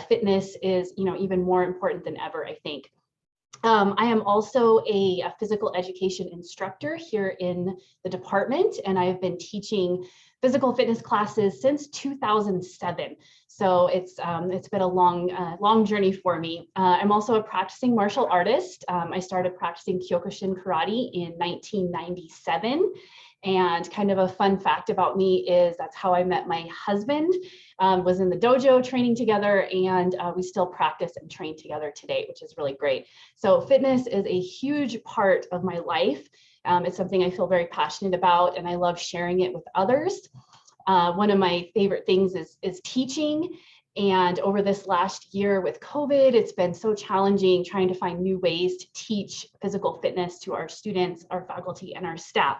fitness is, even more important than ever, I think. I am also a physical education instructor here in the department, and I've been teaching physical fitness classes since 2007. So it's been a long journey for me. I'm also a practicing martial artist. I started practicing Kyokushin karate in 1997. And kind of a fun fact about me is that's how I met my husband. Was in the dojo training together, and we still practice and train together today, which is really great. So fitness is a huge part of my life. It's something I feel very passionate about, and I love sharing it with others. One of my favorite things is teaching. And over this last year with COVID, it's been so challenging trying to find new ways to teach physical fitness to our students, our faculty, and our staff.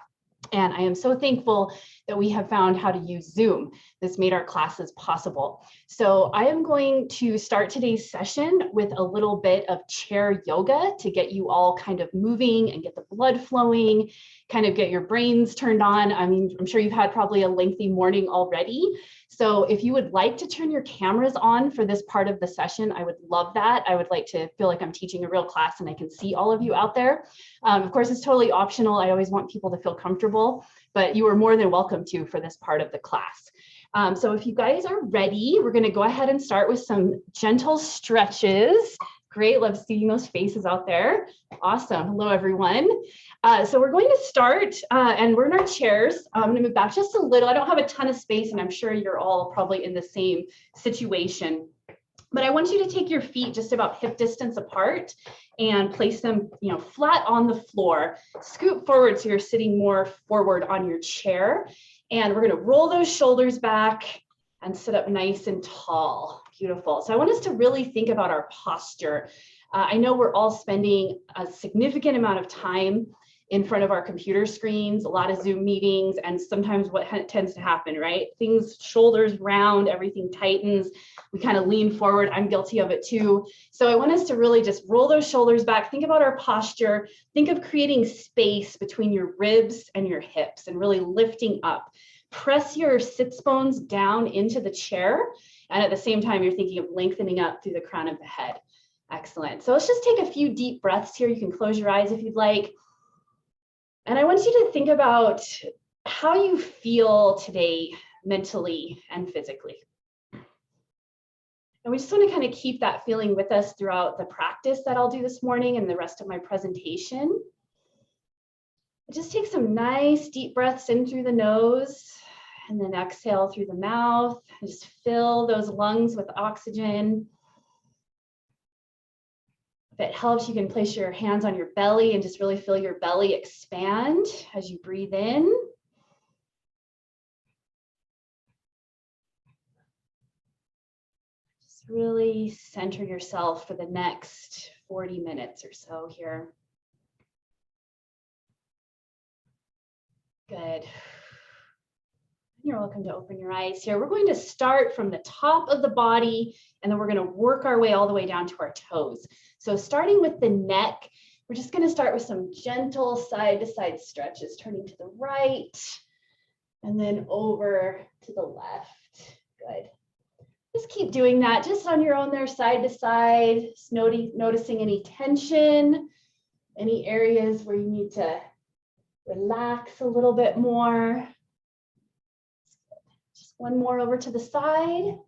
And I am so thankful that we have found how to use Zoom. This made our classes possible. So I am going to start today's session with a little bit of chair yoga to get you all kind of moving and get the blood flowing, kind of get your brains turned on. I mean, I'm sure you've had probably a lengthy morning already. So if you would like to turn your cameras on for this part of the session, I would love that. I would like to feel like I'm teaching a real class and I can see all of you out there. Of course, it's totally optional. I always want people to feel comfortable, but you are more than welcome to for this part of the class. So if you guys are ready, we're going to go ahead and start with some gentle stretches. Great, love seeing those faces out there. Awesome. Hello, everyone. So we're going to start, and we're in our chairs. I'm going to move back just a little. I don't have a ton of space, and I'm sure you're all probably in the same situation. But I want you to take your feet just about hip distance apart and place them, flat on the floor. Scoot forward so you're sitting more forward on your chair. And we're going to roll those shoulders back and sit up nice and tall. Beautiful. So I want us to really think about our posture. I know we're all spending a significant amount of time in front of our computer screens, a lot of Zoom meetings, and sometimes what tends to happen, right? Things, shoulders round, everything tightens. We kind of lean forward. I'm guilty of it too. So I want us to really just roll those shoulders back. Think about our posture. Think of creating space between your ribs and your hips and really lifting up. Press your sits bones down into the chair. And at the same time, you're thinking of lengthening up through the crown of the head. Excellent. So let's just take a few deep breaths here. You can close your eyes if you'd like. And I want you to think about how you feel today mentally and physically. And we just want to kind of keep that feeling with us throughout the practice that I'll do this morning and the rest of my presentation. Just take some nice deep breaths in through the nose and then exhale through the mouth. Just fill those lungs with oxygen. If it helps, you can place your hands on your belly and just really feel your belly expand as you breathe in. Just really center yourself for the next 40 minutes or so here. Good. You're welcome to open your eyes here. We're going to start from the top of the body, and then we're going to work our way all the way down to our toes. So starting with the neck, we're just going to start with some gentle side-to-side stretches, turning to the right, and then over to the left. Good. Just keep doing that just on your own there, side to side, just noticing any tension, any areas where you need to relax a little bit more. Just one more over to the side.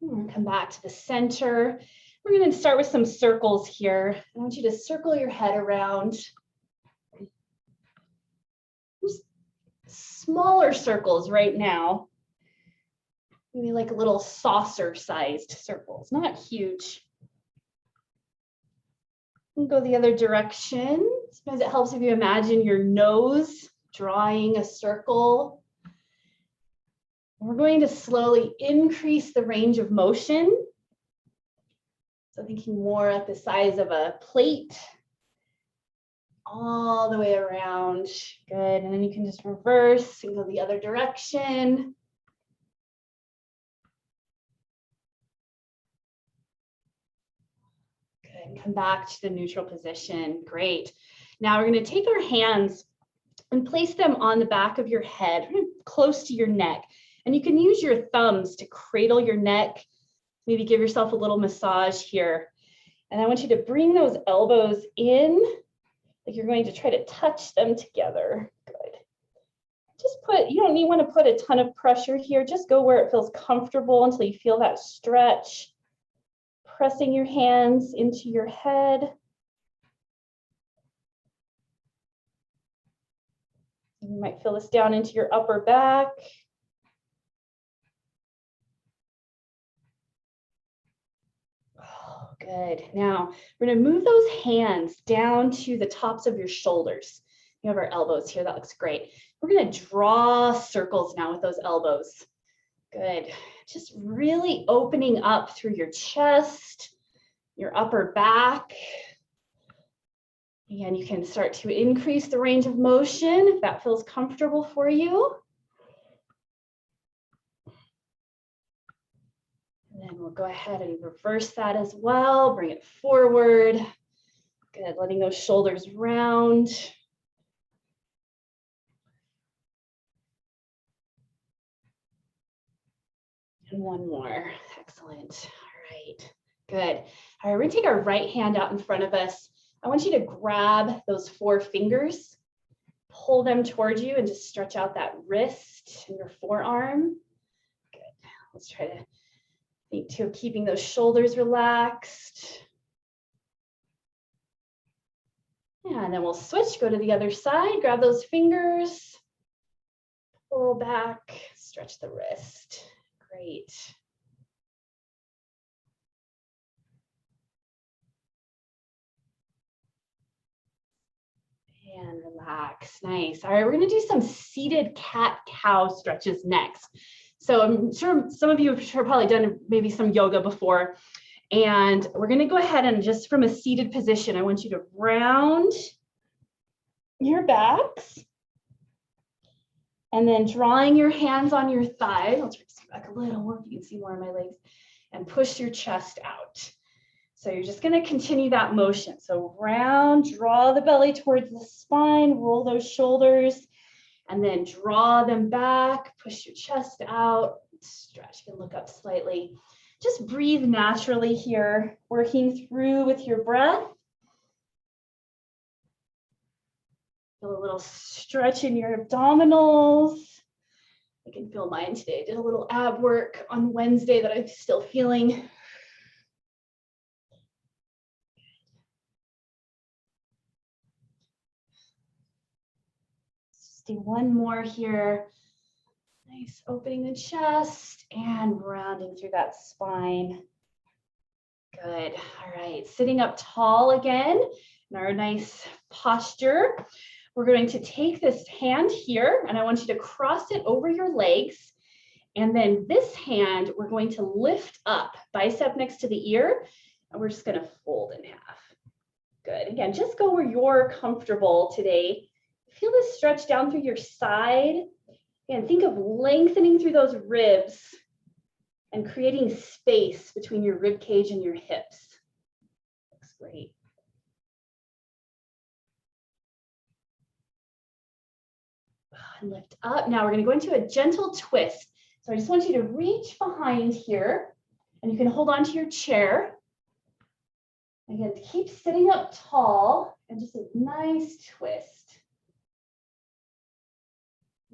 And come back to the center. We're going to start with some circles here. I want you to circle your head around. Just smaller circles right now. Maybe like a little saucer-sized circles, not huge. And go the other direction. Sometimes it helps if you imagine your nose drawing a circle. We're going to slowly increase the range of motion. So thinking more at the size of a plate, all the way around. Good, and then you can just reverse and go the other direction. Good, come back to the neutral position. Great. Now we're going to take our hands and place them on the back of your head, close to your neck. And you can use your thumbs to cradle your neck, maybe give yourself a little massage here. And I want you to bring those elbows in, like you're going to try to touch them together. Good. Just you don't want to put a ton of pressure here. Just go where it feels comfortable until you feel that stretch. Pressing your hands into your head. You might feel this down into your upper back. Oh, good. Now, we're going to move those hands down to the tops of your shoulders. You have our elbows here. That looks great. We're going to draw circles now with those elbows. Good. Just really opening up through your chest, your upper back. Again, you can start to increase the range of motion if that feels comfortable for you. And then we'll go ahead and reverse that as well. Bring it forward. Good, letting those shoulders round. And one more. Excellent. All right. Good. All right, we're going to take our right hand out in front of us. I want you to grab those 4 fingers, pull them towards you, and just stretch out that wrist and your forearm. Good. Let's try to think too of keeping those shoulders relaxed. Yeah, and then we'll switch, go to the other side, grab those fingers, pull back, stretch the wrist. Great. And relax. Nice. All right, we're going to do some seated cat-cow stretches next. So I'm sure some of you have probably done maybe some yoga before. And we're going to go ahead and just from a seated position, I want you to round your backs. And then drawing your hands on your thighs. I'll try to scoot back a little more if you can see more of my legs. And push your chest out. So you're just going to continue that motion. So round, draw the belly towards the spine, roll those shoulders, and then draw them back, push your chest out, stretch, you can look up slightly. Just breathe naturally here, working through with your breath. Feel a little stretch in your abdominals. I can feel mine today. I did a little ab work on Wednesday that I'm still feeling. Let's do one more here. Nice, opening the chest and rounding through that spine. Good. All right, sitting up tall again in our nice posture. We're going to take this hand here and I want you to cross it over your legs. And then this hand, we're going to lift up, bicep next to the ear, and we're just going to fold in half. Good. Again, just go where you're comfortable today. Feel this stretch down through your side. And think of lengthening through those ribs and creating space between your rib cage and your hips. Looks great. And lift up. Now we're going to go into a gentle twist. So I just want you to reach behind here and you can hold on to your chair. Again, keep sitting up tall and just a nice twist.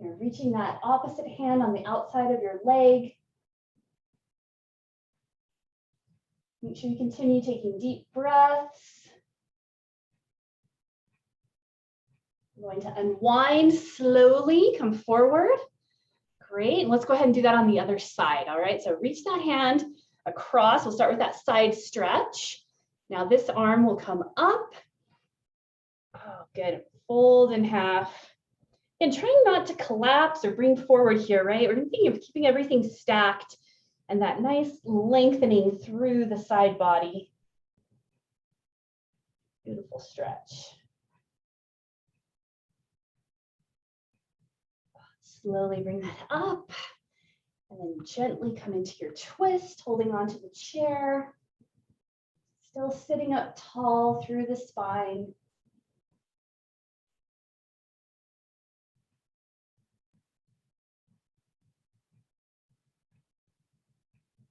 You're reaching that opposite hand on the outside of your leg. Make sure you continue taking deep breaths. You're going to unwind slowly, come forward. Great, and let's go ahead and do that on the other side, all right? So reach that hand across. We'll start with that side stretch. Now this arm will come up. Oh, good, fold in half. And trying not to collapse or bring forward here, right? We're thinking of keeping everything stacked and that nice lengthening through the side body. Beautiful stretch. Slowly bring that up and then gently come into your twist, holding onto the chair. Still sitting up tall through the spine.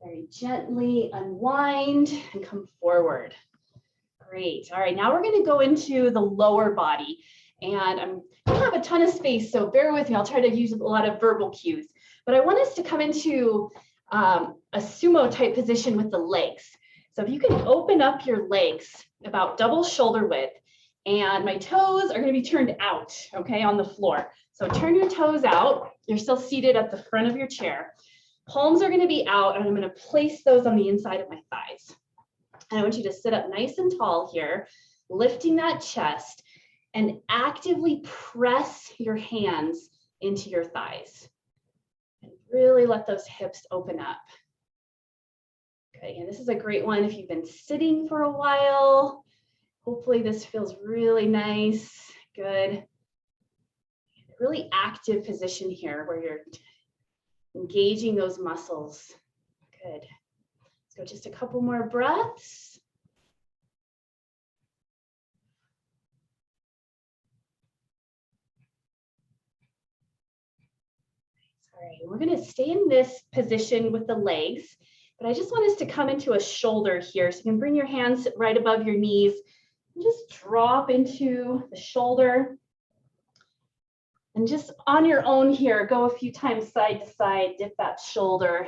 Very gently unwind and come forward. Great. All right, now we're going to go into the lower body. And I don't have a ton of space, so bear with me. I'll try to use a lot of verbal cues. But I want us to come into a sumo type position with the legs. So if you can open up your legs about double shoulder width, and my toes are going to be turned out, okay, on the floor. So turn your toes out. You're still seated at the front of your chair. Palms are going to be out, and I'm going to place those on the inside of my thighs. And I want you to sit up nice and tall here, lifting that chest, and actively press your hands into your thighs. And really let those hips open up. Okay, and this is a great one if you've been sitting for a while. Hopefully this feels really nice. Good. Really active position here where you're engaging those muscles. Good. Let's go just a couple more breaths. All right, we're going to stay in this position with the legs, but I just want us to come into a shoulder here. So you can bring your hands right above your knees and just drop into the shoulder. And just on your own here, go a few times side to side, dip that shoulder.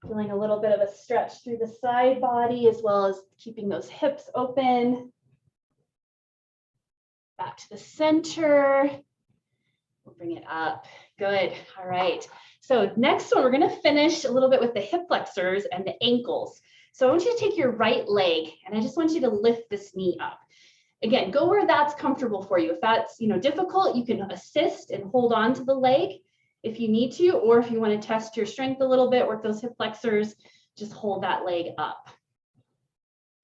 Feeling a little bit of a stretch through the side body as well as keeping those hips open. Back to the center. We'll bring it up. Good. All right. So next one, we're going to finish a little bit with the hip flexors and the ankles. So I want you to take your right leg and I just want you to lift this knee up. Again, go where that's comfortable for you. If that's difficult, you can assist and hold on to the leg if you need to, or if you want to test your strength a little bit, work those hip flexors, just hold that leg up.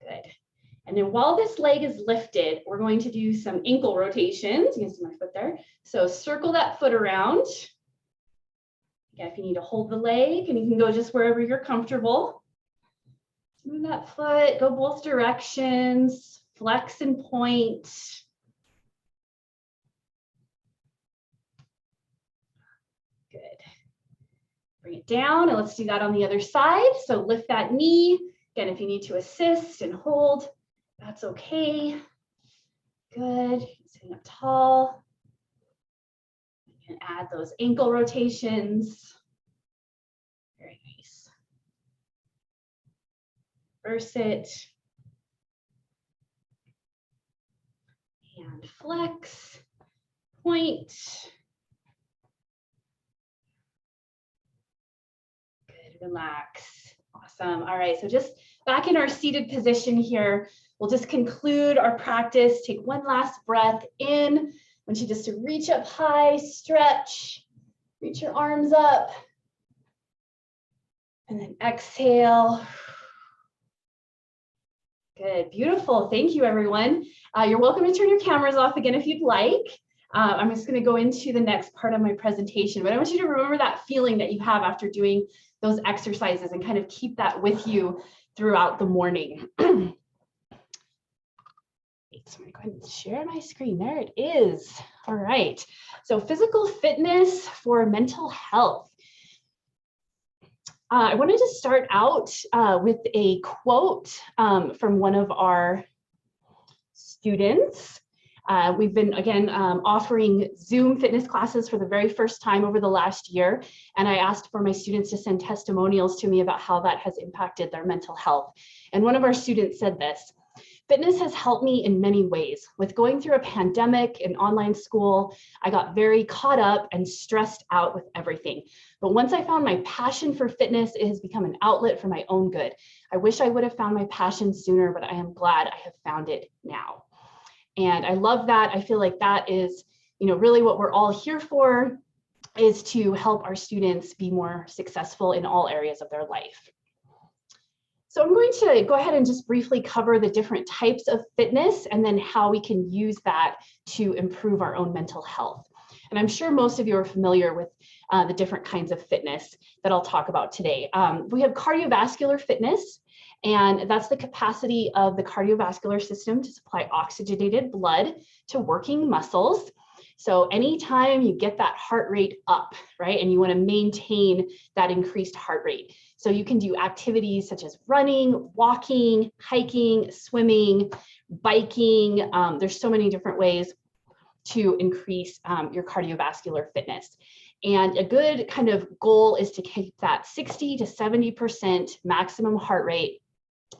Good. And then while this leg is lifted, we're going to do some ankle rotations. You can see my foot there. So circle that foot around. Again, if you need to hold the leg, and you can go just wherever you're comfortable. Move that foot, go both directions, flex and point. Good. Bring it down, and let's do that on the other side. So lift that knee. Again, if you need to assist and hold, that's okay. Good. Sitting up tall. You can add those ankle rotations. Very nice. Reverse it. And flex, point. Good, relax. Awesome. All right, so just back in our seated position here, we'll just conclude our practice. Take one last breath in. I want you just to reach up high, stretch, reach your arms up. And then exhale. Good, beautiful. Thank you, everyone. You're welcome to turn your cameras off again if you'd like. I'm just going to go into the next part of my presentation, but I want you to remember that feeling that you have after doing those exercises and kind of keep that with you throughout the morning. So I'm going to go ahead and share my screen. There it is. All right. So physical fitness for mental health. I wanted to start out with a quote from one of our students. We've been, again, offering Zoom fitness classes for the very first time over the last year. And I asked for my students to send testimonials to me about how that has impacted their mental health. And one of our students said this: "Fitness has helped me in many ways. With going through a pandemic and online school, I got very caught up and stressed out with everything. But once I found my passion for fitness, it has become an outlet for my own good. I wish I would have found my passion sooner, but I am glad I have found it now." And I love that. I feel like that is, really what we're all here for, is to help our students be more successful in all areas of their life. So I'm going to go ahead and just briefly cover the different types of fitness and then how we can use that to improve our own mental health. And I'm sure most of you are familiar with the different kinds of fitness that I'll talk about today. We have cardiovascular fitness, and that's the capacity of the cardiovascular system to supply oxygenated blood to working muscles. So anytime you get that heart rate up, right, and you want to maintain that increased heart rate. So you can do activities such as running, walking, hiking, swimming, biking. There's so many different ways to increase your cardiovascular fitness. And a good kind of goal is to keep that 60 to 70% maximum heart rate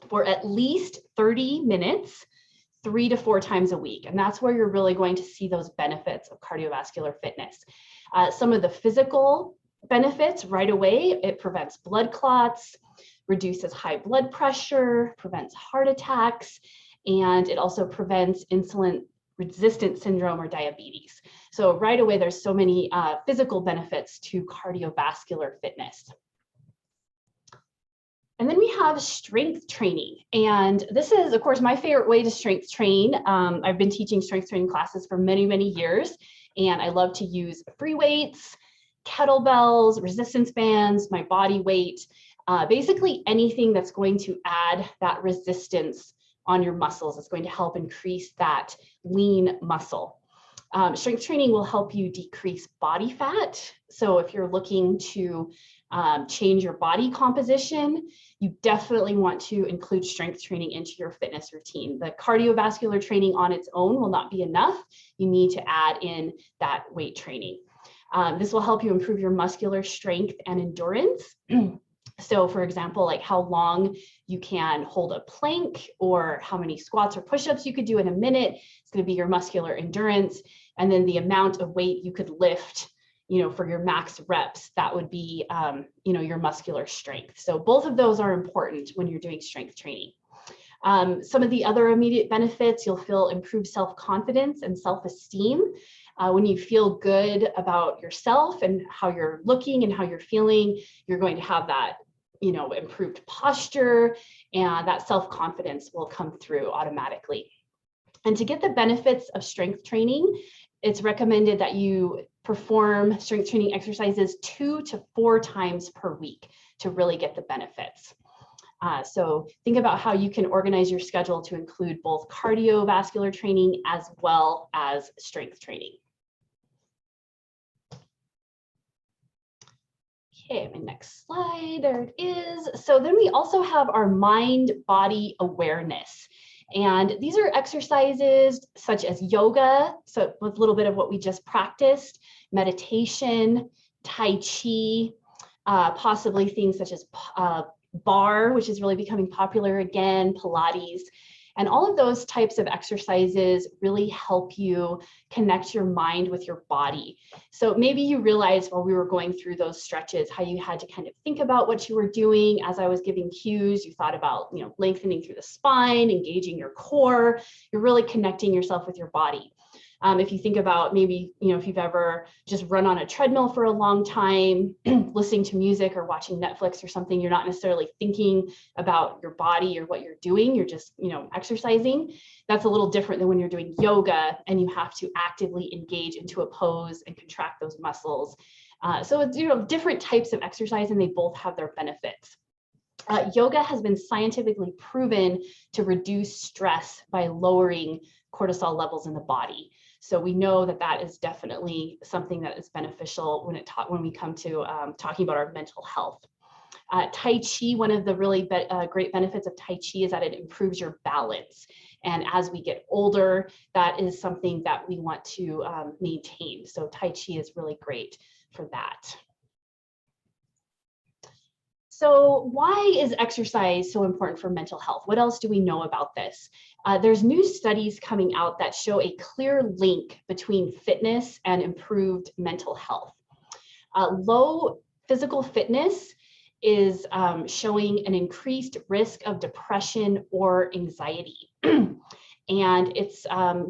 for at least 30 minutes, 3 to 4 times a week. And that's where you're really going to see those benefits of cardiovascular fitness. Some of the physical benefits right away, it prevents blood clots, reduces high blood pressure, prevents heart attacks, and it also prevents insulin resistant syndrome or diabetes. So right away, there's so many physical benefits to cardiovascular fitness. And then we have strength training. And this is, of course, my favorite way to strength train. I've been teaching strength training classes for many, many years, and I love to use free weights, kettlebells, resistance bands, my body weight, basically anything that's going to add that resistance on your muscles. It's going to help increase that lean muscle. Strength training will help you decrease body fat. So if you're looking to change your body composition, you definitely want to include strength training into your fitness routine. The cardiovascular training on its own will not be enough. You need to add in that weight training. This will help you improve your muscular strength and endurance. So for example, like how long you can hold a plank or how many squats or push-ups you could do in a minute. It's going to be your muscular endurance. And then the amount of weight you could lift, for your max reps, that would be, your muscular strength. So both of those are important when you're doing strength training. Some of the other immediate benefits, you'll feel improved self-confidence and self-esteem. When you feel good about yourself and how you're looking and how you're feeling, you're going to have that, improved posture, and that self-confidence will come through automatically. And to get the benefits of strength training, it's recommended that you perform strength training exercises 2 to 4 times per week to really get the benefits. So think about how you can organize your schedule to include both cardiovascular training as well as strength training. Okay, my next slide, there it is. So then we also have our mind-body awareness. And these are exercises such as yoga, so with a little bit of what we just practiced, meditation, Tai Chi, possibly things such as bar, which is really becoming popular again, Pilates. And all of those types of exercises really help you connect your mind with your body. So maybe you realized while we were going through those stretches, how you had to kind of think about what you were doing. As I was giving cues, you thought about, lengthening through the spine, engaging your core. You're really connecting yourself with your body. If you think about maybe, if you've ever just run on a treadmill for a long time, listening to music or watching Netflix or something, you're not necessarily thinking about your body or what you're doing. You're just, exercising. That's a little different than when you're doing yoga and you have to actively engage into a pose and contract those muscles. So it's, different types of exercise, and they both have their benefits. Yoga has been scientifically proven to reduce stress by lowering cortisol levels in the body. So we know that that is definitely something that is beneficial when we come to talking about our mental health. Tai Chi, one of the really great benefits of Tai Chi is that it improves your balance. And as we get older, that is something that we want to maintain. So Tai Chi is really great for that. So why is exercise so important for mental health? What else do we know about this? There's new studies coming out that show a clear link between fitness and improved mental health. Low physical fitness is showing an increased risk of depression or anxiety. And it's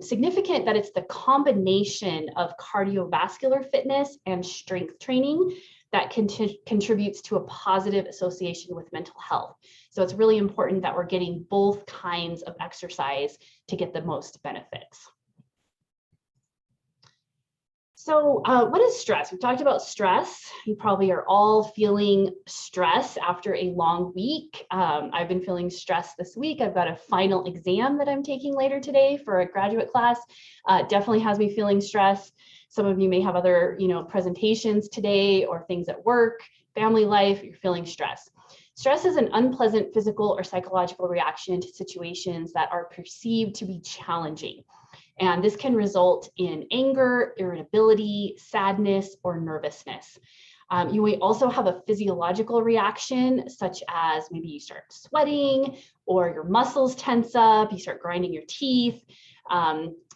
significant that it's the combination of cardiovascular fitness and strength training that contributes to a positive association with mental health. So it's really important that we're getting both kinds of exercise to get the most benefits. So what is stress? We've talked about stress. You probably are all feeling stress after a long week. I've been feeling stress this week. I've got a final exam that I'm taking later today for a graduate class. Definitely has me feeling stressed. Some of you may have other, presentations today or things at work, family life, you're feeling stress. Stress is an unpleasant physical or psychological reaction to situations that are perceived to be challenging. And this can result in anger, irritability, sadness, or nervousness. You may also have a physiological reaction, such as maybe you start sweating or your muscles tense up, you start grinding your teeth,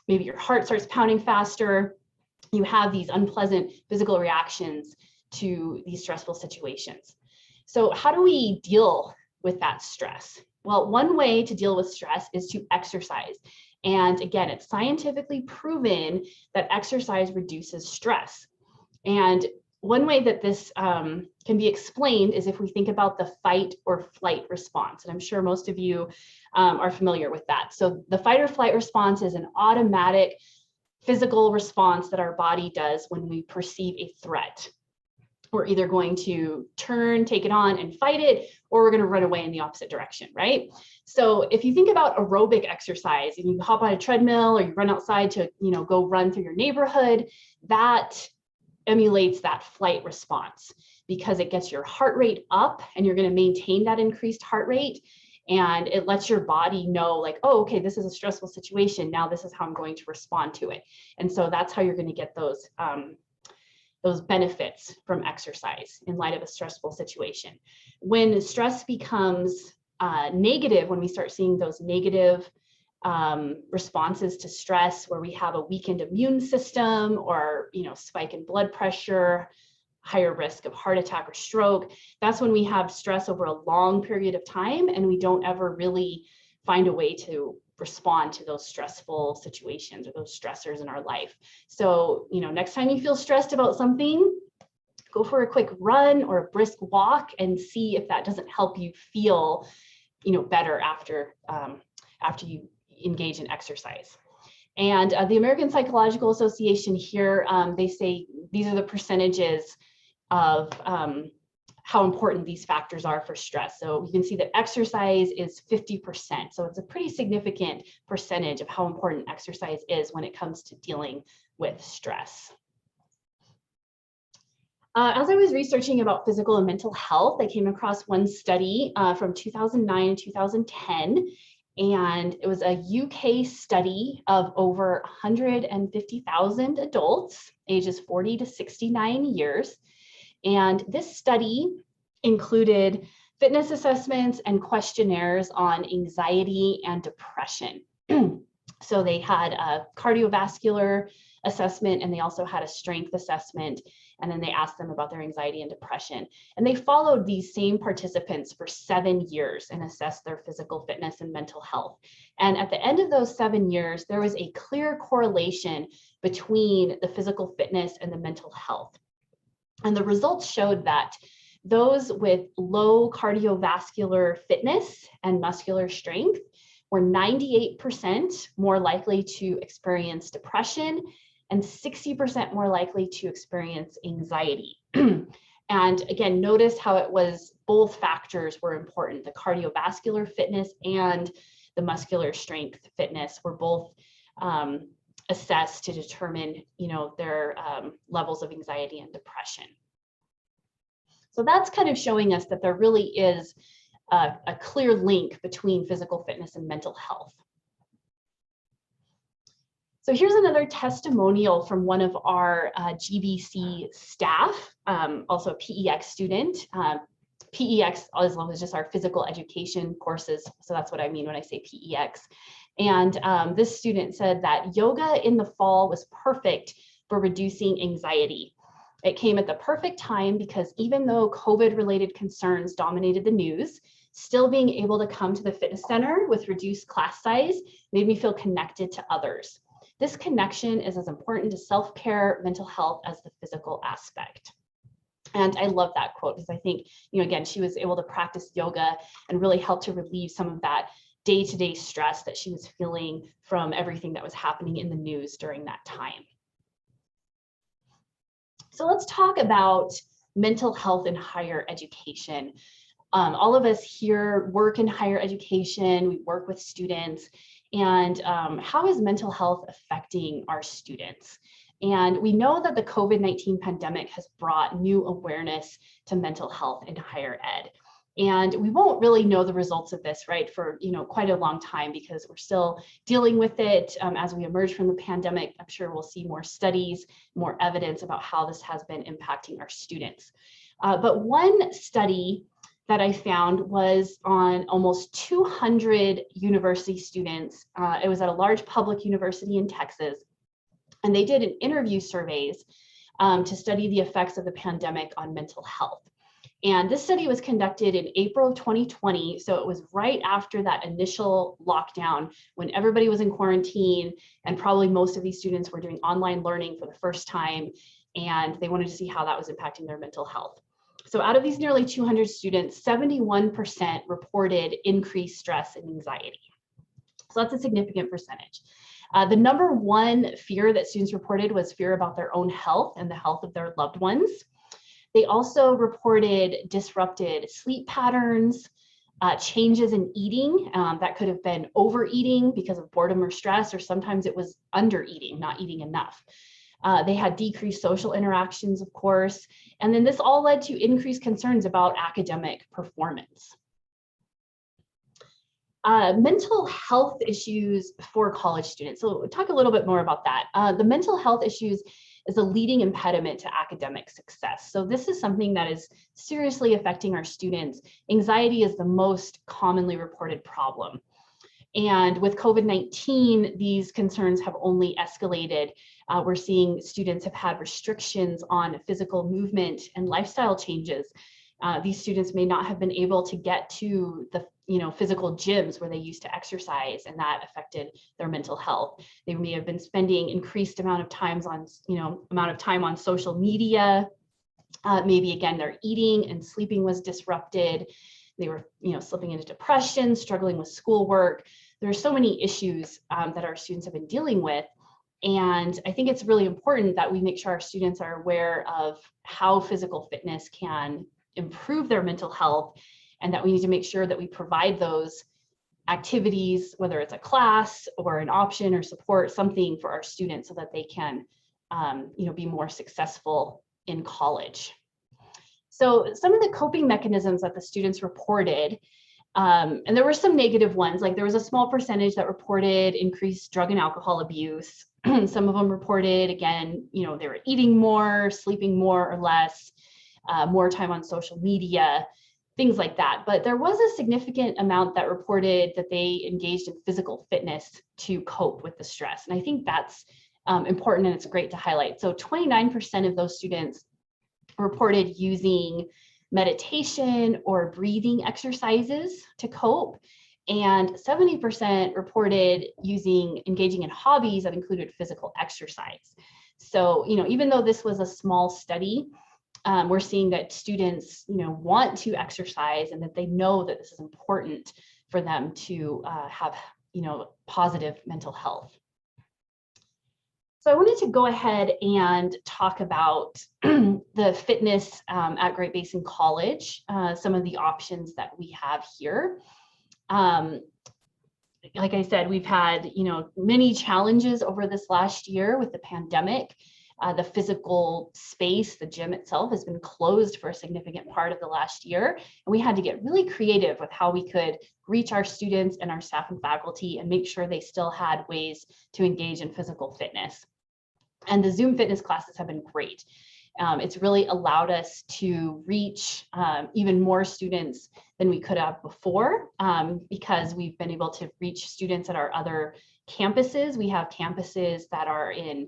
maybe your heart starts pounding faster. You have these unpleasant physical reactions to these stressful situations. So how do we deal with that stress? Well, one way to deal with stress is to exercise. And again, it's scientifically proven that exercise reduces stress. And one way that this can be explained is if we think about the fight or flight response. And I'm sure most of you are familiar with that. So the fight or flight response is an automatic physical response that our body does when we perceive a threat. We're either going to turn, take it on and fight it, or we're going to run away in the opposite direction, right? So if you think about aerobic exercise and you hop on a treadmill or you run outside to, go run through your neighborhood, that emulates that flight response because it gets your heart rate up and you're going to maintain that increased heart rate. And it lets your body know like, oh, okay, this is a stressful situation. Now this is how I'm going to respond to it. And so that's how you're going to get those benefits from exercise in light of a stressful situation. When stress becomes negative, when we start seeing those negative responses to stress, where we have a weakened immune system or spike in blood pressure, higher risk of heart attack or stroke, that's when we have stress over a long period of time and we don't ever really find a way to respond to those stressful situations or those stressors in our life. So, next time you feel stressed about something, go for a quick run or a brisk walk and see if that doesn't help you feel, better after you engage in exercise. And the American Psychological Association here, they say these are the percentages of how important these factors are for stress. So you can see that exercise is 50%. So it's a pretty significant percentage of how important exercise is when it comes to dealing with stress. As I was researching about physical and mental health, I came across one study from 2009 and 2010. And it was a UK study of over 150,000 adults, ages 40 to 69 years. And this study included fitness assessments and questionnaires on anxiety and depression. So they had a cardiovascular assessment and they also had a strength assessment. And then they asked them about their anxiety and depression. And they followed these same participants for 7 years and assessed their physical fitness and mental health. And at the end of those 7 years, there was a clear correlation between the physical fitness and the mental health. And the results showed that those with low cardiovascular fitness and muscular strength were 98% more likely to experience depression and 60% more likely to experience anxiety. And again, notice how it was both factors were important. The cardiovascular fitness and the muscular strength fitness were both assessed to determine, their levels of anxiety and depression. So that's kind of showing us that there really is a clear link between physical fitness and mental health. So here's another testimonial from one of our GBC staff, also a PEX student. PEX is just our physical education courses. So that's what I mean when I say PEX. And this student said that yoga in the fall was perfect for reducing anxiety. It came at the perfect time because even though COVID-related concerns dominated the news, still being able to come to the fitness center with reduced class size made me feel connected to others. This connection is as important to self-care, mental health as the physical aspect. And I love that quote because I think, again, she was able to practice yoga and really help to relieve some of that day-to-day stress that she was feeling from everything that was happening in the news during that time. So let's talk about mental health in higher education. All of us here work in higher education, we work with students, and how is mental health affecting our students? And we know that the COVID-19 pandemic has brought new awareness to mental health in higher ed. And we won't really know the results of this, right, for quite a long time, because we're still dealing with it as we emerge from the pandemic. I'm sure we'll see more studies, more evidence about how this has been impacting our students. But one study that I found was on almost 200 university students. It was at a large public university in Texas, and they did an interview surveys to study the effects of the pandemic on mental health. And this study was conducted in April of 2020. So it was right after that initial lockdown when everybody was in quarantine, and probably most of these students were doing online learning for the first time, and they wanted to see how that was impacting their mental health. So out of these nearly 200 students, 71% reported increased stress and anxiety. So that's a significant percentage. The number one fear that students reported was fear about their own health and the health of their loved ones. They also reported disrupted sleep patterns, changes in eating. That could have been overeating because of boredom or stress, or sometimes it was undereating, not eating enough. They had decreased social interactions, of course, and then this all led to increased concerns about academic performance. Mental health issues for college students. So we'll talk a little bit more about that. The mental health issues is a leading impediment to academic success. So this is something that is seriously affecting our students. Anxiety is the most commonly reported problem. And with COVID-19, these concerns have only escalated. We're seeing students have had restrictions on physical movement and lifestyle changes. These students may not have been able to get to the physical gyms where they used to exercise, and that affected their mental health. They may have been spending increased amount of time on social media. Maybe again, their eating and sleeping was disrupted. They were slipping into depression, struggling with schoolwork. There are so many issues that our students have been dealing with. And I think it's really important that we make sure our students are aware of how physical fitness can improve their mental health, and that we need to make sure that we provide those activities, whether it's a class or an option or support, something for our students so that they can be more successful in college. So some of the coping mechanisms that the students reported, and there were some negative ones, like there was a small percentage that reported increased drug and alcohol abuse. Some of them reported, again, they were eating more, sleeping more or less, more time on social media, things like that. But there was a significant amount that reported that they engaged in physical fitness to cope with the stress. And I think that's important, and it's great to highlight. So 29% of those students reported using meditation or breathing exercises to cope. And 70% reported engaging in hobbies that included physical exercise. So, even though this was a small study, we're seeing that students, want to exercise, and that they know that this is important for them to have, positive mental health. So I wanted to go ahead and talk about the fitness at Great Basin College, some of the options that we have here. Like I said, we've had, many challenges over this last year with the pandemic. The physical space, the gym itself, has been closed for a significant part of the last year. And we had to get really creative with how we could reach our students and our staff and faculty and make sure they still had ways to engage in physical fitness. And the Zoom fitness classes have been great. It's really allowed us to reach even more students than we could have before, because we've been able to reach students at our other campuses. We have campuses that are in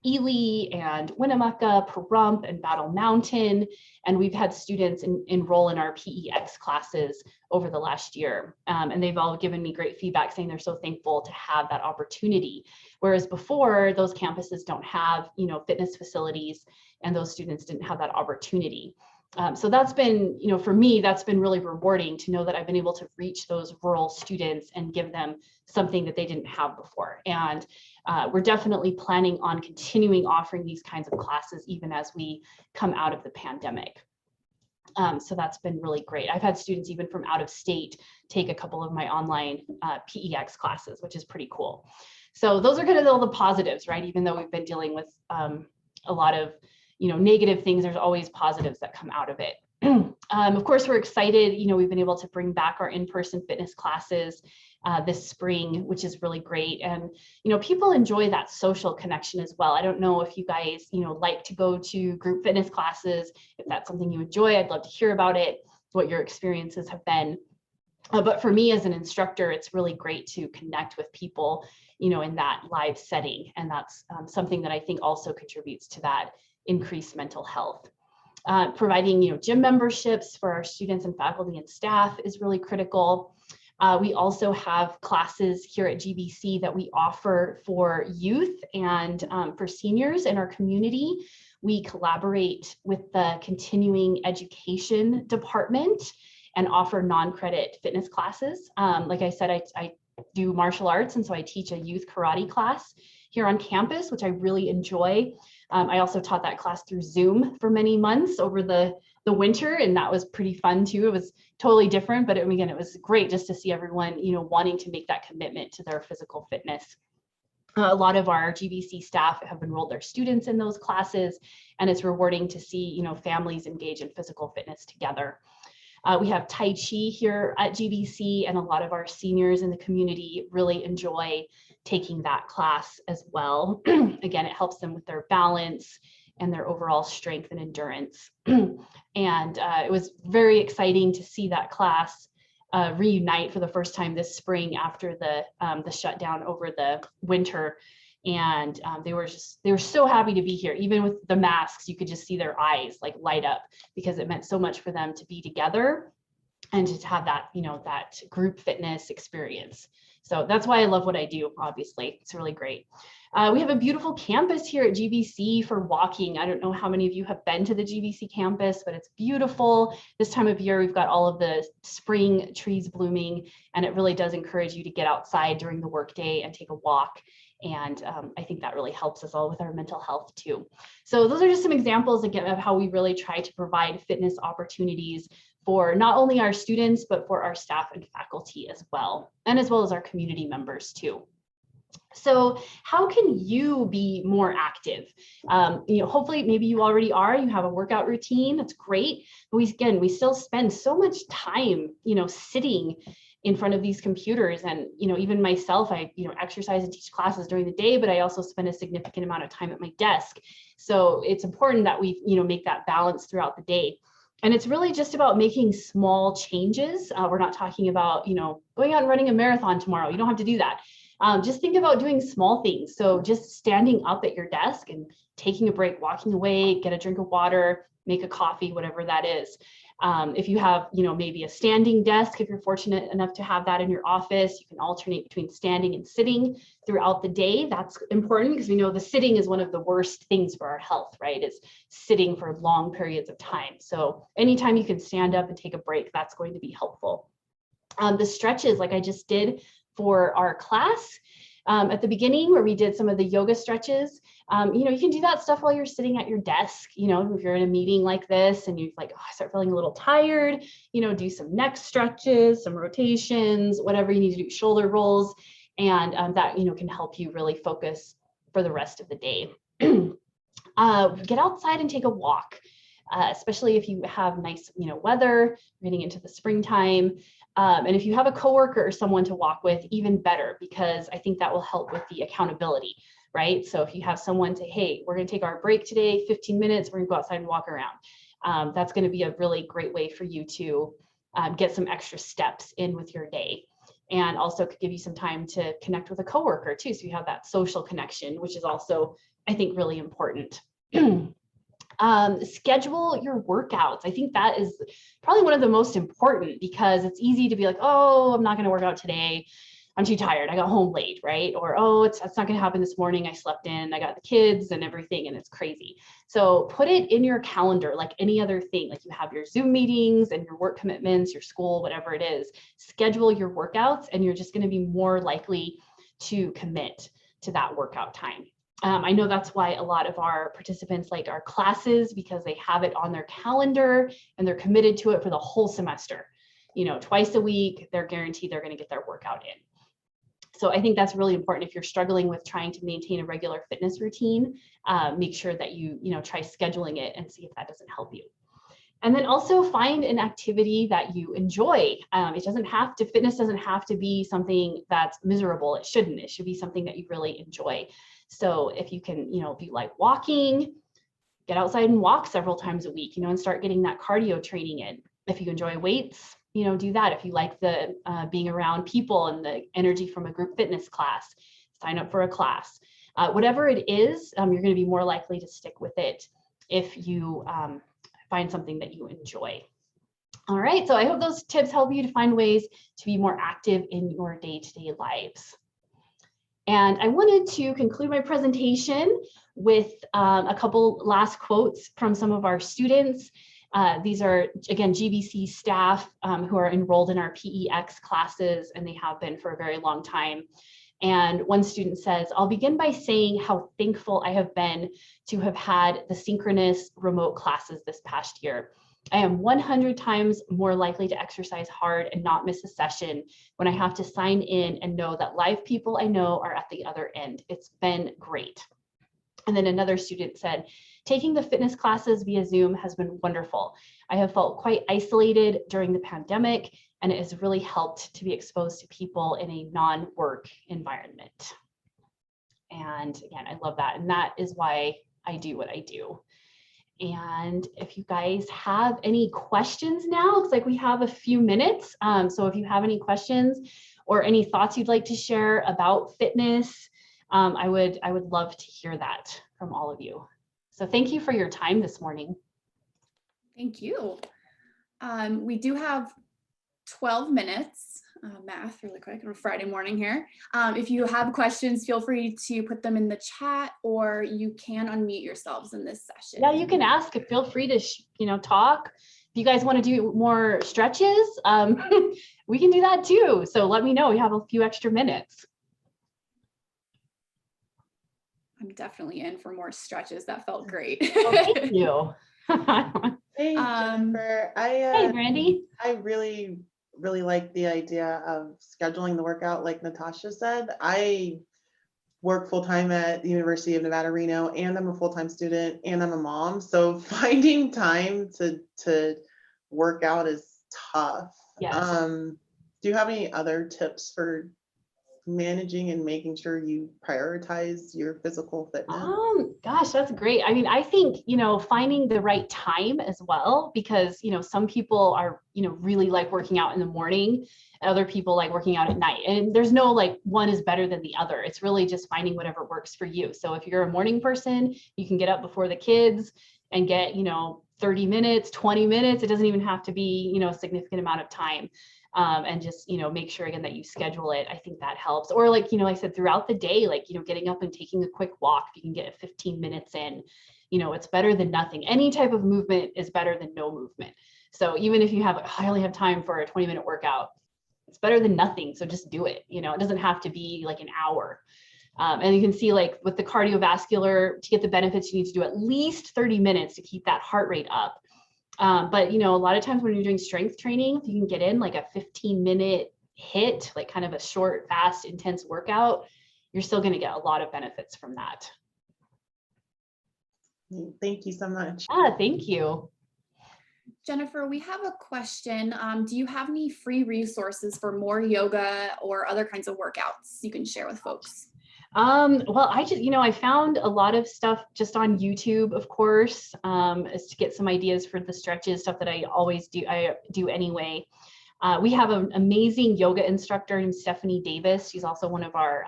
Ely and Winnemucca, Pahrump, and Battle Mountain, and we've had students enroll in our PEX classes over the last year, and they've all given me great feedback saying they're so thankful to have that opportunity. Whereas before, those campuses don't have, fitness facilities, and those students didn't have that opportunity. So that's been, for me, that's been really rewarding to know that I've been able to reach those rural students and give them something that they didn't have before. And we're definitely planning on continuing offering these kinds of classes even as we come out of the pandemic. So that's been really great. I've had students even from out of state take a couple of my online PEX classes, which is pretty cool. So those are kind of all the positives, right? Even though we've been dealing with a lot of negative things, there's always positives that come out of it. Of course, we're excited. We've been able to bring back our in-person fitness classes this spring, which is really great. And, people enjoy that social connection as well. I don't know if you guys, like to go to group fitness classes. If that's something you enjoy, I'd love to hear about it, what your experiences have been. But for me as an instructor, it's really great to connect with people, in that live setting. And that's something that I think also contributes to that increased mental health. Providing, gym memberships for our students and faculty and staff is really critical. We also have classes here at GBC that we offer for youth and for seniors in our community. We collaborate with the continuing education department and offer non-credit fitness classes. Like I said, I do martial arts, and so I teach a youth karate class here on campus, which I really enjoy. I also taught that class through Zoom for many months over the winter, and that was pretty fun too. It was totally different, but again, it was great just to see everyone, wanting to make that commitment to their physical fitness. A lot of our GBC staff have enrolled their students in those classes, and it's rewarding to see, families engage in physical fitness together. We have Tai Chi here at GBC, and a lot of our seniors in the community really enjoy taking that class as well. Again, it helps them with their balance and their overall strength and endurance. And it was very exciting to see that class reunite for the first time this spring after the shutdown over the winter. And they were so happy to be here. Even with the masks, you could just see their eyes like light up because it meant so much for them to be together and to have that, that group fitness experience. So that's why I love what I do, obviously. It's really great. We have a beautiful campus here at GBC for walking. I don't know how many of you have been to the GBC campus, but it's beautiful. This time of year, we've got all of the spring trees blooming, and it really does encourage you to get outside during the workday and take a walk. And I think that really helps us all with our mental health too. So those are just some examples again of how we really try to provide fitness opportunities for not only our students, but for our staff and faculty as well as our community members too. So how can you be more active? Hopefully maybe you already are, you have a workout routine, that's great. But we still spend so much time, sitting in front of these computers. And, even myself, I, exercise and teach classes during the day, but I also spend a significant amount of time at my desk. So it's important that we, make that balance throughout the day. And it's really just about making small changes. We're not talking about, going out and running a marathon tomorrow. You don't have to do that. Just think about doing small things. So just standing up at your desk and taking a break, walking away, get a drink of water, make a coffee, whatever that is. If you have, maybe a standing desk, if you're fortunate enough to have that in your office, you can alternate between standing and sitting throughout the day. That's important because we know the sitting is one of the worst things for our health, right? It's sitting for long periods of time. So anytime you can stand up and take a break, that's going to be helpful. The stretches, like I just did for our class at the beginning where we did some of the yoga stretches, you can do that stuff while you're sitting at your desk. If you're in a meeting like this and you I start feeling a little tired, do some neck stretches, some rotations, whatever you need to do, shoulder rolls, and that, can help you really focus for the rest of the day. Get outside and take a walk, especially if you have nice, weather, getting into the springtime. And if you have a coworker or someone to walk with, even better, because I think that will help with the accountability, right? So if you have someone say, hey, we're going to take our break today, 15 minutes, we're going to go outside and walk around. That's going to be a really great way for you to get some extra steps in with your day. And also could give you some time to connect with a coworker too. So you have that social connection, which is also, I think, really important. Schedule your workouts. I think that is probably one of the most important because it's easy to be like, oh, I'm not going to work out today. I'm too tired, I got home late, right? Or, oh, it's not going to happen this morning, I slept in, I got the kids and everything, and it's crazy. So put it in your calendar like any other thing, like you have your Zoom meetings and your work commitments, your school, whatever it is. Schedule your workouts, and you're just going to be more likely to commit to that workout time. I know that's why a lot of our participants like our classes, because they have it on their calendar and they're committed to it for the whole semester. Twice a week, they're guaranteed they're going to get their workout in. So I think that's really important. If you're struggling with trying to maintain a regular fitness routine, make sure that you try scheduling it and see if that doesn't help you. And then also find an activity that you enjoy. Fitness doesn't have to be something that's miserable. It shouldn't. It should be something that you really enjoy. So if you can, if you like walking, get outside and walk several times a week, and start getting that cardio training in. If you enjoy weights, do that. If you like the being around people and the energy from a group fitness class, sign up for a class. Whatever it is, you're going to be more likely to stick with it if you find something that you enjoy. All right, so I hope those tips help you to find ways to be more active in your day-to-day lives. And I wanted to conclude my presentation with a couple last quotes from some of our students. These are, again, GVC staff who are enrolled in our PEX classes, and they have been for a very long time. And one student says, "I'll begin by saying how thankful I have been to have had the synchronous remote classes this past year. I am 100 times more likely to exercise hard and not miss a session when I have to sign in and know that live people I know are at the other end. It's been great." And then another student said, "Taking the fitness classes via Zoom has been wonderful. I have felt quite isolated during the pandemic, and it has really helped to be exposed to people in a non-work environment." And again, I love that. And that is why I do what I do. And if you guys have any questions now, looks like we have a few minutes. So if you have any questions or any thoughts you'd like to share about fitness, I would love to hear that from all of you. So thank you for your time this morning. Thank you. We do have 12 minutes, math really quick, on a Friday morning here. If you have questions, feel free to put them in the chat, or you can unmute yourselves in this session. Yeah, you can ask. Feel free to talk. If you guys want to do more stretches, we can do that too. So let me know. We have a few extra minutes. I'm definitely in for more stretches. That felt great. Well, thank you. Hey, Jennifer. Hey, Brandy. I really like the idea of scheduling the workout like Natasha said. I work full-time at the University of Nevada, Reno, and I'm a full-time student, and I'm a mom. So finding time to work out is tough. Yes. Do you have any other tips for managing and making sure you prioritize your physical fitness? Gosh, that's great. I mean, I think, finding the right time as well, because, some people are, really like working out in the morning, and other people like working out at night. And there's no like one is better than the other. It's really just finding whatever works for you. So if you're a morning person, you can get up before the kids and get, 30 minutes, 20 minutes. It doesn't even have to be, a significant amount of time. And just, make sure again that you schedule it. I think that helps. Or like, I said throughout the day, like, getting up and taking a quick walk, if you can get 15 minutes in, it's better than nothing. Any type of movement is better than no movement. So even if I only have time for a 20-minute workout, it's better than nothing. So just do it. It doesn't have to be like an hour. And you can see like with the cardiovascular, to get the benefits, you need to do at least 30 minutes to keep that heart rate up. But, a lot of times when you're doing strength training, if you can get in like a 15-minute hit, like kind of a short, fast, intense workout, you're still going to get a lot of benefits from that. Thank you so much. Thank you. Jennifer, we have a question. Do you have any free resources for more yoga or other kinds of workouts you can share with folks? Well, I just, I found a lot of stuff just on YouTube, of course, is to get some ideas for the stretches, stuff that I always do. I do anyway. We have an amazing yoga instructor named Stephanie Davis. She's also one of our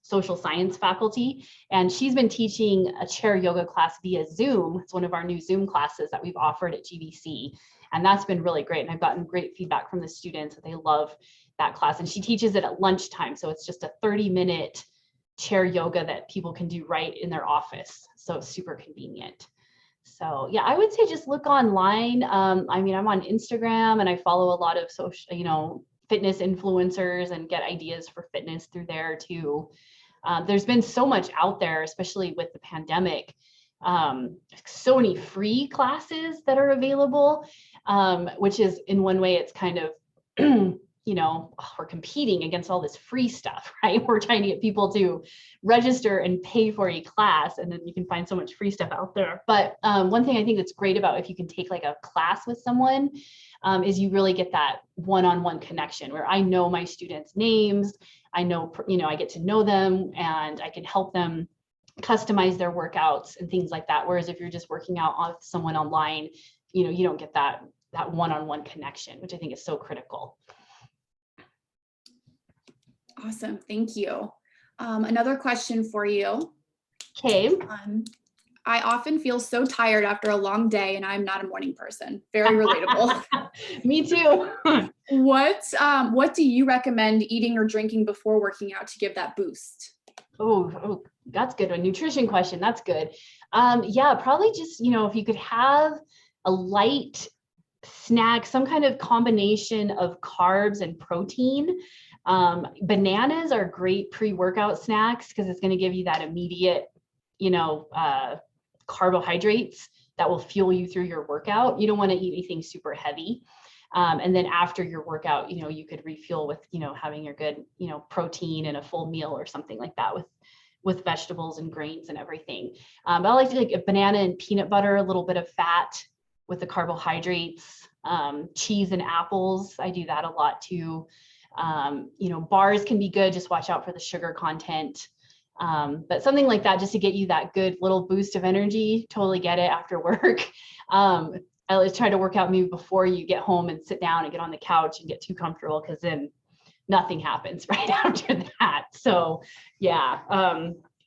social science faculty, and she's been teaching a chair yoga class via Zoom. It's one of our new Zoom classes that we've offered at GVC, and that's been really great. And I've gotten great feedback from the students that they love that class, and she teaches it at lunchtime. So it's just a 30-minute chair yoga that people can do right in their office. So it's super convenient. So yeah, I would say just look online. I mean, I'm on Instagram and I follow a lot of social, fitness influencers and get ideas for fitness through there too. There's been so much out there, especially with the pandemic. So many free classes that are available, which is in one way, it's kind of, we're competing against all this free stuff, right? We're trying to get people to register and pay for a class, and then you can find so much free stuff out there. But one thing I think that's great about if you can take like a class with someone is you really get that one-on-one connection where I know my students' names, I know, I get to know them and I can help them customize their workouts and things like that. Whereas if you're just working out with someone online, you don't get that one-on-one connection, which I think is so critical. Awesome, thank you. Another question for you. Okay. I often feel so tired after a long day and I'm not a morning person. Very relatable. Me too. What do you recommend eating or drinking before working out to give that boost? Oh, that's good. A nutrition question. That's good. Yeah, probably just, if you could have a light snack, some kind of combination of carbs and protein. Bananas are great pre-workout snacks because it's going to give you that immediate, carbohydrates that will fuel you through your workout. You don't want to eat anything super heavy. And then after your workout, you could refuel with, having your good, protein and a full meal or something like that with vegetables and grains and everything. But I like to like a banana and peanut butter, a little bit of fat with the carbohydrates, cheese and apples. I do that a lot too. Bars can be good. Just watch out for the sugar content. But something like that, just to get you that good little boost of energy, totally get it after work. I always try to work out maybe before you get home and sit down and get on the couch and get too comfortable, because then nothing happens right after that. So yeah,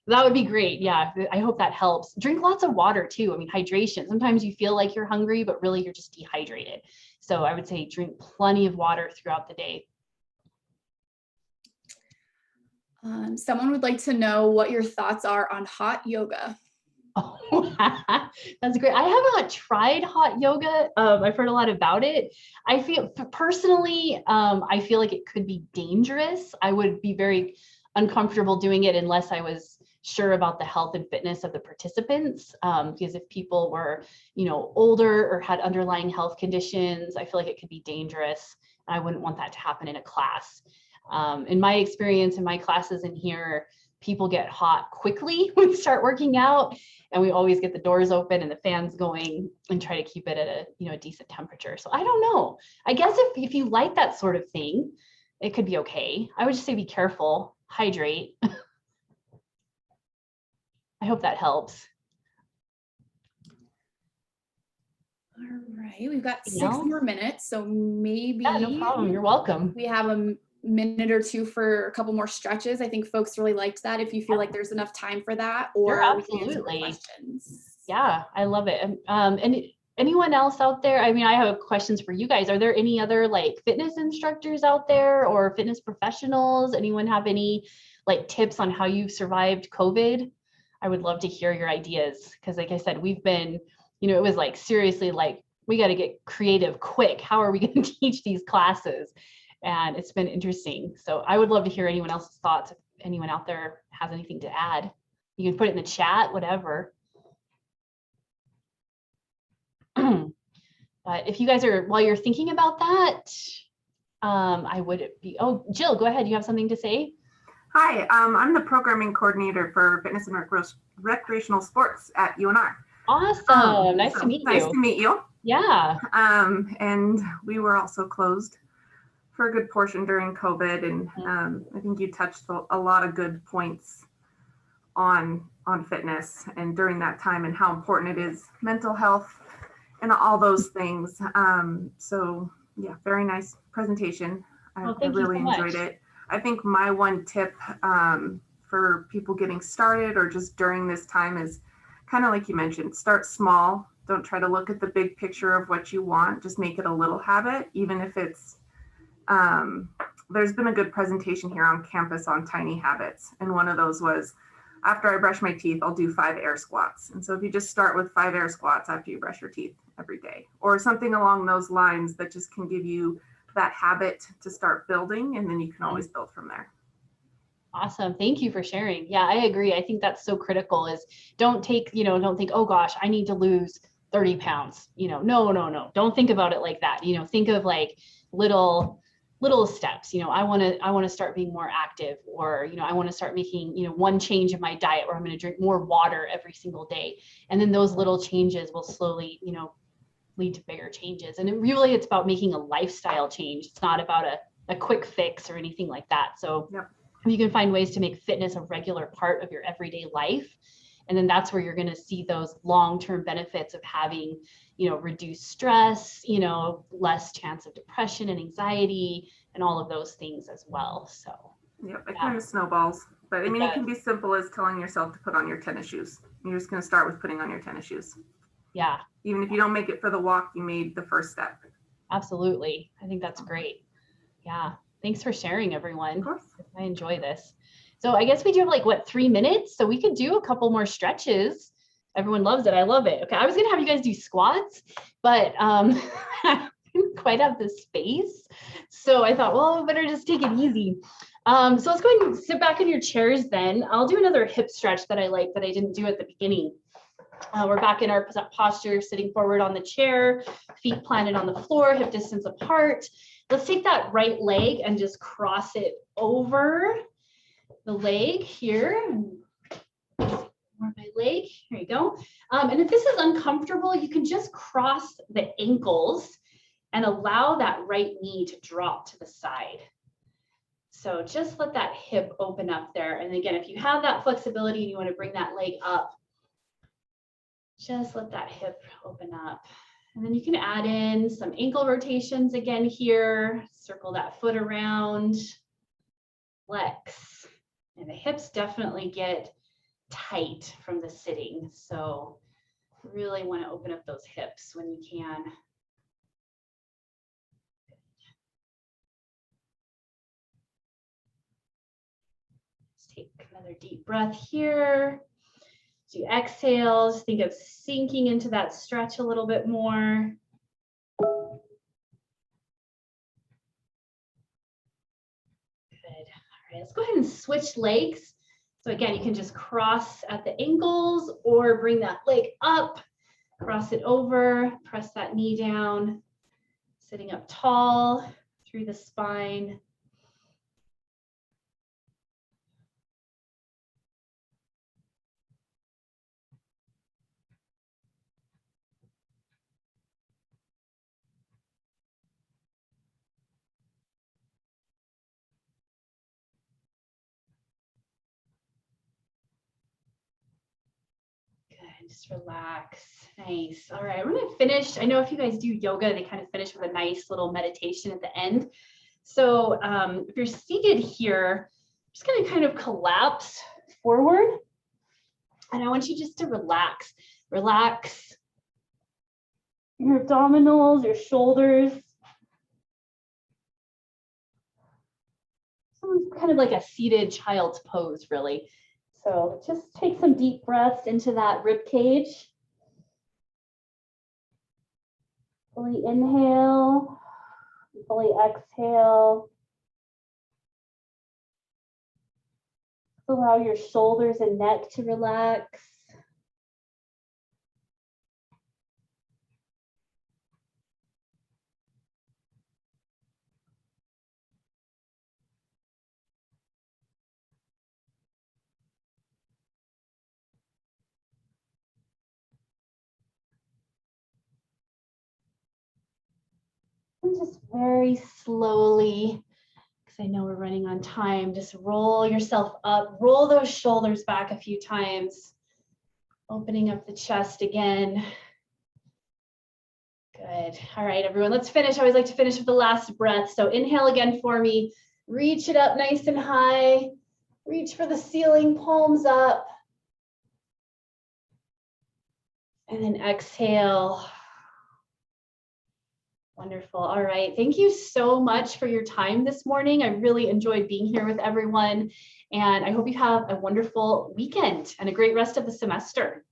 that would be great. Yeah, I hope that helps. Drink lots of water too. I mean, hydration. Sometimes you feel like you're hungry, but really you're just dehydrated. So I would say drink plenty of water throughout the day. Someone would like to know what your thoughts are on hot yoga. Oh, that's great. I have not tried hot yoga. I've heard a lot about it. I feel personally, I feel like it could be dangerous. I would be very uncomfortable doing it unless I was sure about the health and fitness of the participants. Because if people were, older or had underlying health conditions, I feel like it could be dangerous. I wouldn't want that to happen in a class. In my experience in my classes in here, people get hot quickly when we start working out, and we always get the doors open and the fans going and try to keep it at a decent temperature. So I don't know. I guess if you like that sort of thing, it could be okay. I would just say be careful, hydrate. I hope that helps. All right, we've got 6 more minutes, so maybe. Yeah, no problem. You're welcome. We have a minute or two for a couple more stretches. I think folks really liked that. If you feel like there's enough time for that, or absolutely. Questions. Yeah, I love it. And anyone else out there? I mean, I have questions for you guys. Are there any other like fitness instructors out there or fitness professionals? Anyone have any like tips on how you survived COVID? I would love to hear your ideas, because like I said, we've been, it was like seriously like we got to get creative quick. How are we going to teach these classes? And it's been interesting. So I would love to hear anyone else's thoughts. If anyone out there has anything to add, you can put it in the chat, whatever. But if you guys are, while you're thinking about that, I would be, Jill, go ahead. You have something to say? Hi, I'm the programming coordinator for fitness and recreational sports at UNR. Awesome. Nice to meet you. Nice to meet you. Yeah. And we were also closed for a good portion during COVID. And I think you touched a lot of good points on fitness and during that time and how important it is, mental health and all those things. So yeah, very nice presentation. I really enjoyed it. I think my one tip for people getting started or just during this time is kind of like you mentioned, start small. Don't try to look at the big picture of what you want. Just make it a little habit, even if it's there's been a good presentation here on campus on tiny habits. And one of those was, after I brush my teeth, I'll do 5 air squats. And so if you just start with 5 air squats after you brush your teeth every day, or something along those lines that just can give you that habit to start building, and then you can always build from there. Awesome. Thank you for sharing. Yeah, I agree. I think that's so critical is don't think, oh gosh, I need to lose 30 pounds. No. Don't think about it like that. Think of like little steps. I want to start being more active, or, I want to start making, one change in my diet, or I'm going to drink more water every single day. And then those little changes will slowly, lead to bigger changes. And it's about making a lifestyle change. It's not about a quick fix or anything like that. So Yep. You can find ways to make fitness a regular part of your everyday life. And then that's where you're going to see those long-term benefits of having, reduced stress, less chance of depression and anxiety and all of those things as well. So yep, it kind of snowballs. But I mean, it can be simple as telling yourself to put on your tennis shoes. You're just going to start with putting on your tennis shoes. Yeah. Even if you don't make it for the walk, you made the first step. Absolutely. I think that's great. Yeah. Thanks for sharing, everyone. Of course. I enjoy this. So I guess we do have 3 minutes. So we could do a couple more stretches. Everyone loves it. I love it. Okay. I was going to have you guys do squats, but I didn't quite have the space. So I thought, well, I better just take it easy. So let's go ahead and sit back in your chairs then. I'll do another hip stretch that I like that I didn't do at the beginning. We're back in our posture, sitting forward on the chair, feet planted on the floor, hip distance apart. Let's take that right leg and just cross it over the leg here. More my leg, here you go. And if this is uncomfortable, you can just cross the ankles and allow that right knee to drop to the side. So just let that hip open up there. And again, if you have that flexibility and you want to bring that leg up, just let that hip open up. And then you can add in some ankle rotations again here. Circle that foot around, flex. And the hips definitely get tight from the sitting. So really want to open up those hips when you can. Let's take another deep breath here. As you exhale, just think of sinking into that stretch a little bit more. Good. All right, let's go ahead and switch legs. So again, you can just cross at the ankles or bring that leg up, cross it over, press that knee down, sitting up tall through the spine. Just relax. Nice. All right, we're going to finish. I know if you guys do yoga, they kind of finish with a nice little meditation at the end. So if you're seated here, I'm just going to kind of collapse forward. And I want you just to relax. Relax your abdominals, your shoulders. Someone's kind of like a seated child's pose, really. So just take some deep breaths into that rib cage. Fully inhale, fully exhale. Allow your shoulders and neck to relax. And just very slowly, because I know we're running on time, just roll yourself up, roll those shoulders back a few times, opening up the chest again. Good. All right, everyone, let's finish. I always like to finish with the last breath. So inhale again for me. Reach it up nice and high. Reach for the ceiling, palms up. And then exhale. Wonderful. All right. Thank you so much for your time this morning. I really enjoyed being here with everyone, and I hope you have a wonderful weekend and a great rest of the semester.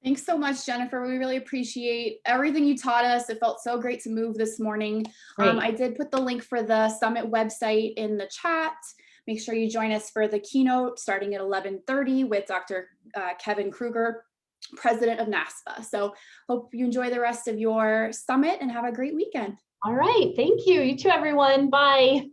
Thanks so much, Jennifer. We really appreciate everything you taught us. It felt so great to move this morning. Great. I did put the link for the summit website in the chat. Make sure you join us for the keynote starting at 11:30 with Dr. Kevin Kruger, president of NASPA. So hope you enjoy the rest of your summit and have a great weekend. All right. Thank you. You too, everyone. Bye.